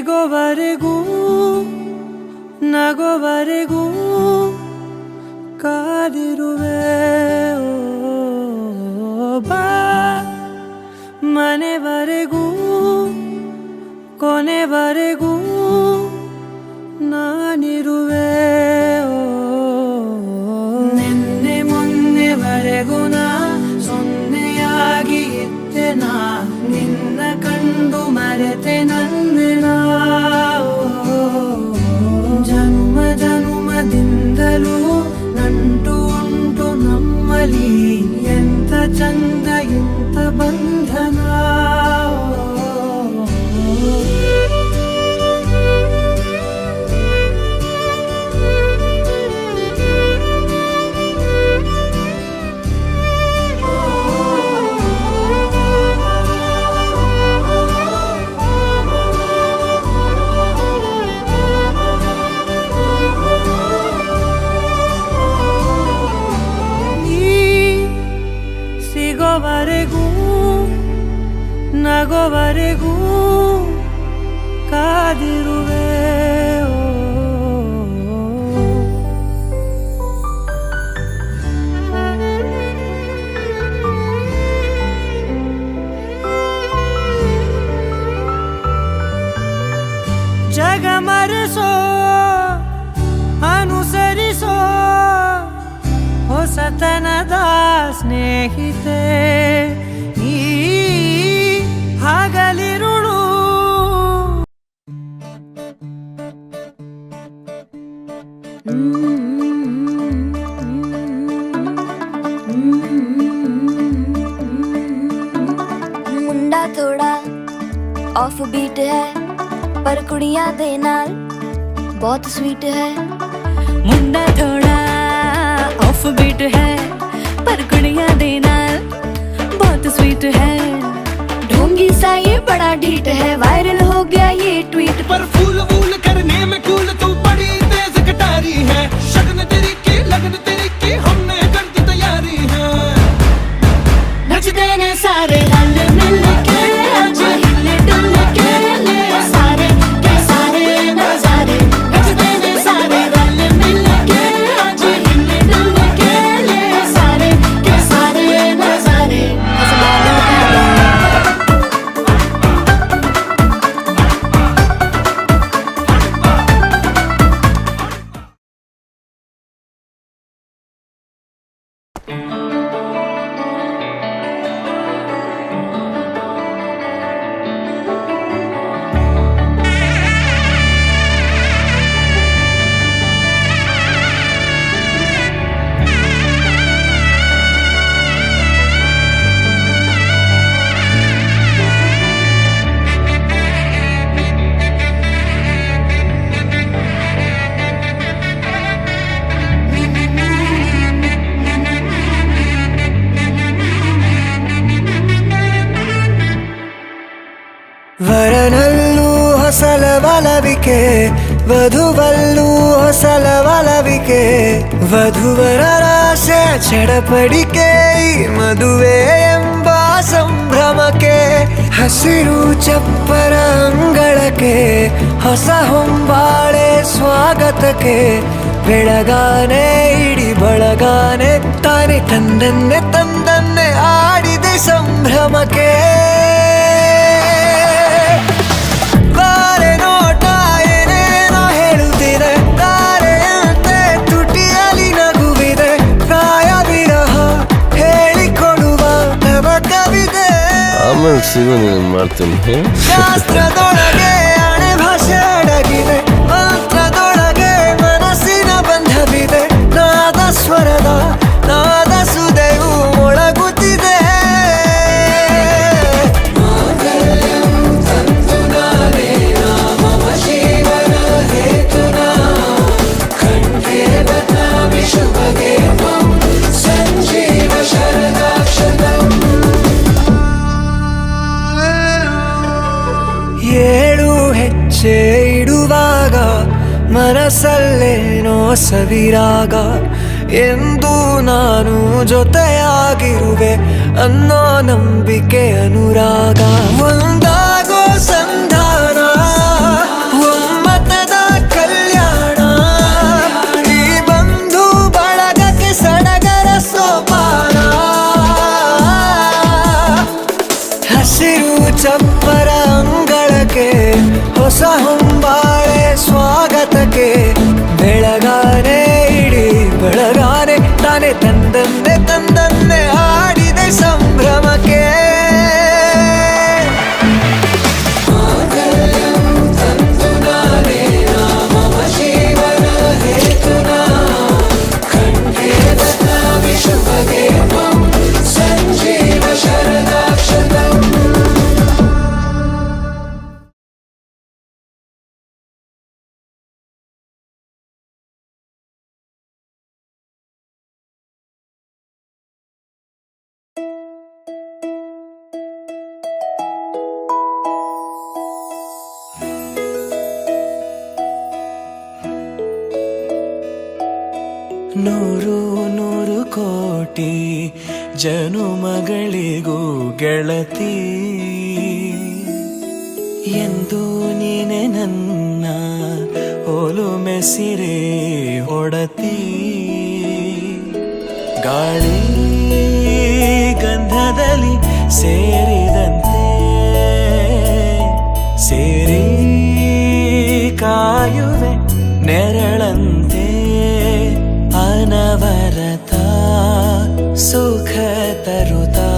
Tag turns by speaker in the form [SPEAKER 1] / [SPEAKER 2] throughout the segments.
[SPEAKER 1] ಸಿಗೋವರೆಗೂ ನಗೋವರೆಗೂ ಕಾದಿರುವೆ ಬಾ ಮನೆವರೆಗೂ ಕೊನೆವರೆಗೂ ನಾನಿರುವೆ ನಿನ್ನೆ ಮೊನ್ನೆವರೆಗೂ ನಾ ಸೊನ್ನೆಯಾಗಿ ಇದ್ದೆ ನಾ ನಿನ್ನ ಕಂಡು ಮರೆತೆ ನನ್ನೆನ ಜನುಮ ಜನುಮದಿಂದಲೂ ನಂಟು ಉಂಟು ನಮ್ಮಲ್ಲಿ ಎಂತ ಚಂದ ಎಂತ ಬಂಧನ ಸಿಗೋವರೆಗೂ ನಗೋವರೆಗೂ ಕಾದಿರುವೆ ಜಗ ಮರೆಸೋ ಅನುಸರಿಸೋ ಹೊಸತನದ ಸ್ನೇಹಿತೆ ಈ ಹಗಲಿರುಳು
[SPEAKER 2] मुंडा थोड़ा ऑफ बीट है पर कुड़ियां दे नाल बहुत स्वीट है।
[SPEAKER 3] मुंडा थोड़ा ऑफ बीट है पर कुड़ियां दे नाल बहुत स्वीट है।
[SPEAKER 2] ढोंगी सा ये बड़ा ढीठ है वायरल हो गया ये ट्वीट
[SPEAKER 4] पर फूल वूल करने में कूल तू बड़ी तेज कटारी है। शगन तेरी की लगन तेरी की हमने कर दी तैयारी है।
[SPEAKER 2] नचते ने सारे रल मिल के आज हिले डुल के ले सारे के सारे नजारे। नचते ने सारे रल मिल के आज हिले डुल के ले सारे के सारे नजारे।
[SPEAKER 1] ವರನಲ್ಲೂ ಹೊಸಲವಲವಿಕೆ ವಧುವಲ್ಲೂ ಹೊಸಲವಲವಿಕೆ ವಧುವರರ ಆಸೆ ಚಡಪಡಿಕೆ ಈ ಮದುವೆ ಎಂಬ ಸಂಭ್ರಮಕ್ಕೆ ಹಸಿರು ಚಪ್ಪರ ಅಂಗಳಕ್ಕೆ ಹೊಸ ಹೊಂಬಾಳೆ ಸ್ವಾಗತಕ್ಕೆ ಬೆಳಗಾನೆ ಇಡಿ ಬಳಗಾನೆ ತಾನೆ ತಂದನ್ನೆ ತಂದನ್ನೆ ಆಡಿದೆ ಸಂಭ್ರಮಕ್ಕೆ
[SPEAKER 5] ಮಾಡ್ತೀನಿ
[SPEAKER 1] ಶಾಸ್ತ್ರದೊಳಗೆ ಅಣೆ ಭಾಷೆ ಅಡಗಿದೆ ಮಂತ್ರದೊಳಗೆ ಮನಸ್ಸಿನ ಬಂಧವಿದೆ ನಾದ ಸ್ವರದ ನಾದ ಸುದೆಯು ಮೊಳಗುತ್ತಿದೆ ಏಳು ಹೆಜ್ಜೆ ಇಡುವಾಗ ಮನಸ್ಸಲ್ಲೇನೋ ಸವಿರಾಗ ಎಂದು ನಾನು ಜೊತೆಯಾಗಿರುವೆ ಅನ್ನೋ ನಂಬಿಕೆ ಅನುರಾಗ ಒಂದಾಗೋ ಸಂಧಾನ ಹಸಿರು ಚಪ್ಪರ ಅಂಗಳಕ್ಕೆ ಹೊಸ ಹೊಂಬಾಳೆ ಸ್ವಾಗತಕ್ಕೆ ಬೆಳಗಾನೆ ಇಡೀ ಬೆಳಗಾನೆ ತಾನೆ ತಂದನ್ನೇ ತಂದನ್ನೇ ಹಾಡಿದೆ ಸಂಭ್ರಮಕ್ಕೆ ಸಂಜೀವ ಶರದಾಕ್ಷತಂ ನೂರು ನೂರು ಕೋಟಿ ಜನುಮಗಳಿಗೂ ಗೆಳತಿ ಎಂದು ನೀನೆ ನನ್ನ ಒಲುಮೆ ಸಿರೆ ಒಡತಿ ಗಾಳಿ ಗಂಧದಲ್ಲಿ ಸೇರಿದಂತೆ ಸೇರಿ ಕಾಯುವೆ ನೆರಳಂತೆ ಅನವರತ ಸುಖ ತರುತ್ತಾ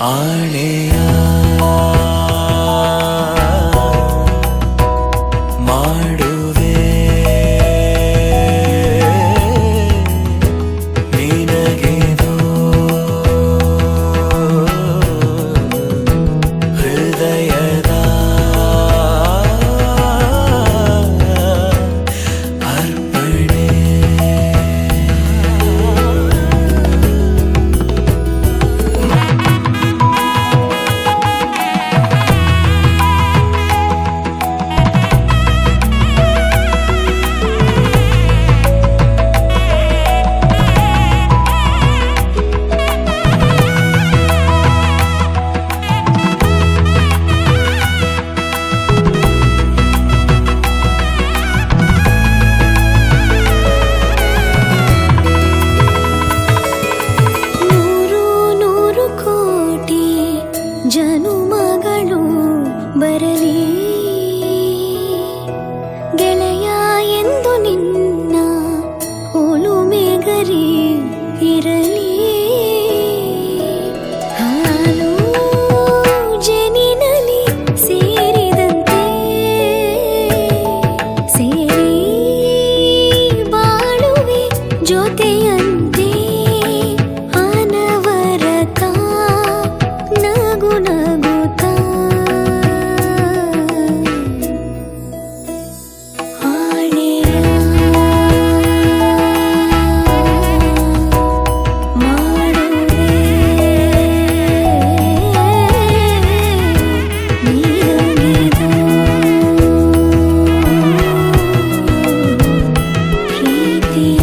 [SPEAKER 1] ಆಣೆಯ ಮಾಡುವೆ ನಿನಗೆದೋ ಹೃದಯದ ಅರ್ಪಣೆ
[SPEAKER 2] ನೂರು ನೂರು ಕೋಟಿ ಜನುಮಗಳು ಬರಲಿ ಗೆಳೆಯ ಎಂದು ನಿನ್ನ ಒಲುಮೆ ಗರಿ ಇರಲಿ ಹಾಲು ಜನಿನಲಿ ಸೇರಿದಂತೆ ಸೇರಿ ಬಾಳುವೆ ಜೊತೆಯಂತೆ ಅನವರತ ನಗು ನಗುತ್ತಾ ಆಣೆಯ ಮಾಡುವೆ ನೀನಗೆದೋ ಪ್ರೀತಿಯ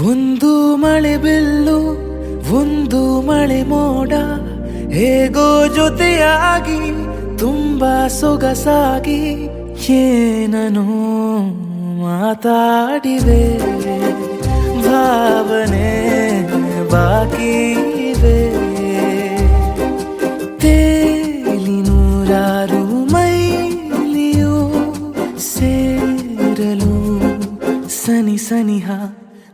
[SPEAKER 1] ಒಂದು ಮಳೆ ಬಿಲ್ಲು ಒಂದು ಮಳೆ ಮೋಡ ಹೇಗೋ ಜೊತೆಯಾಗಿ ತುಂಬಾ ಸೊಗಸಾಗಿ ಏನನು ಮಾತಾಡಿವೆ ಭಾವನೆ ಬಾಕಿ ಇವೆ ತೇಲಿ ನೂರಾರು ಮೈಲಿಯು ಸೇರಲು ಸನಿ ಸನಿಹ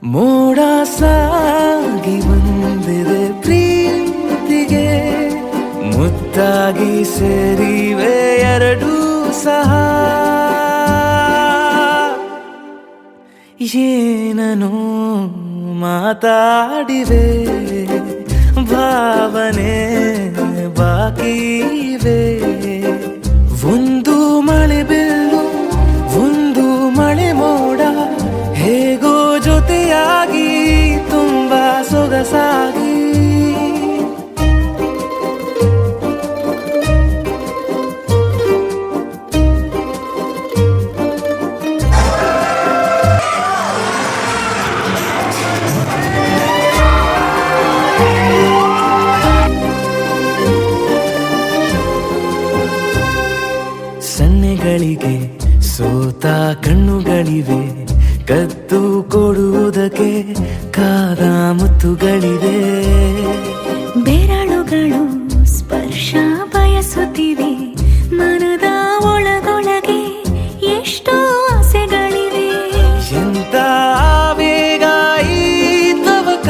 [SPEAKER 1] ಮೋಡ ಸಾಗಿ ಬಂದಿದೆ ಪ್ರೀತಿಗೆ, ಮುತ್ತಾಗಿ ಸೇರಿವೆ ಎರಡೂ ಸಹ. ಏನನೋ ಮಾತಾಡಿವೆ, ಭಾವನೆ ಬಾಕಿವೆ. ಒಂದು ಮಳೆ ಬಿಲ್ಲು, ಒಂದು ಮಳೆ ಮೋಡ, ಹೇಗೋ ಜೊತೆಯಾಗಿ ತುಂಬಾ ಸೊಗಸಾಗಿ. ಸನ್ನೆಗಳಿಗೆ ಸೋತ ಕಣ್ಣುಗಳಿವೆ, ಕದ್ದು ಕೊಡುವುದಕ್ಕೆ ಕಾದ ಮುತ್ತುಗಳಿವೆ.
[SPEAKER 3] ಬೆರಳುಗಳು ಸ್ಪರ್ಶ ಬಯಸುತ್ತಿವೆ, ಮನದ ಒಳಗೊಳಗೆ ಎಷ್ಟೋ ಆಸೆಗಳಿವೆ.
[SPEAKER 1] ಎಂತ ಆವೇಗ ಈ ತವಕ,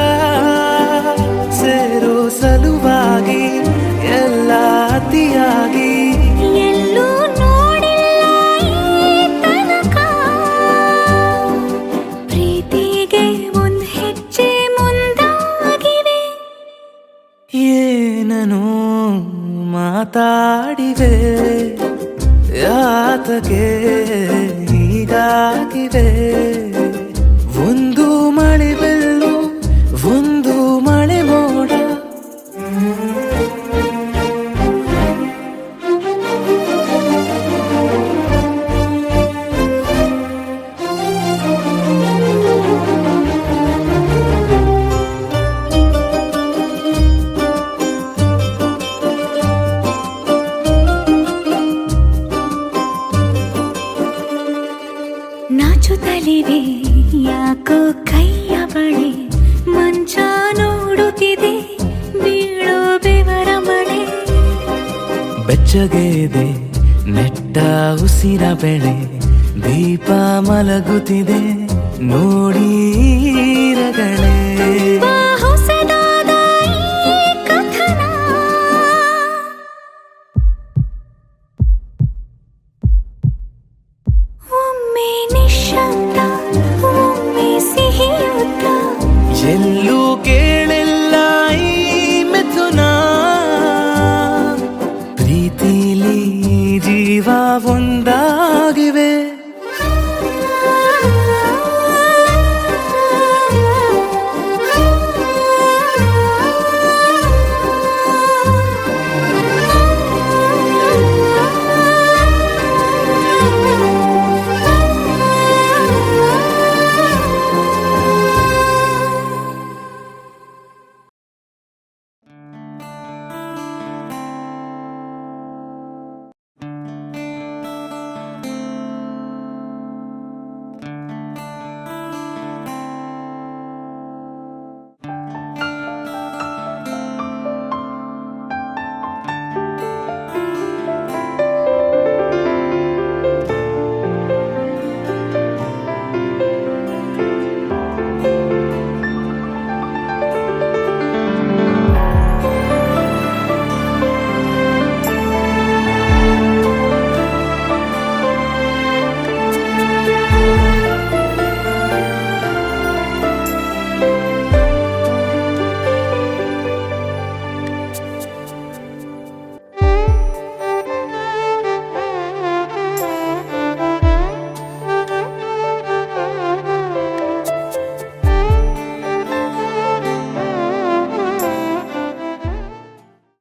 [SPEAKER 1] ಸೇರೋ ಸಲುವಾಗಿ ಎಲ್ಲ ಅತಿಯಾಗಿ.
[SPEAKER 3] ಎಲ್ಲೂ ನೋಡಿಲ್ಲ ಈ ತನಕ, ಪ್ರೀತಿಗೆ ಒಂದ್ ಹೆಜ್ಜೆ ಮುಂದಾಗಿವೆ.
[SPEAKER 1] ಏನನೋ ಮಾತಾಡಿವೆ, ಯಾತಕ್ಕೆ ಹೀಗಾಗಿವೆ. ಒಂದು ಮಳೆ ಬೆಲ್ಲು, ಒಂದು ಮಳೆ ಮೋಡ.
[SPEAKER 3] ನಾಚುತ್ತಲಿವೆ ಯಾಕೋ ಕೈಯ ಬಳೆ, ಮಂಚ ನೋಡುತ್ತಿದೆ ಬೀಳೋ ಬೆವರ ಮಳೆ.
[SPEAKER 1] ಬೆಚ್ಚಗೆದೆ ನೆಟ್ಟ ಉಸಿರ ಬೆಳೆ, ದೀಪ ಮಲಗುತ್ತಿದೆ ನೋಡಿ ರಗಳೇ.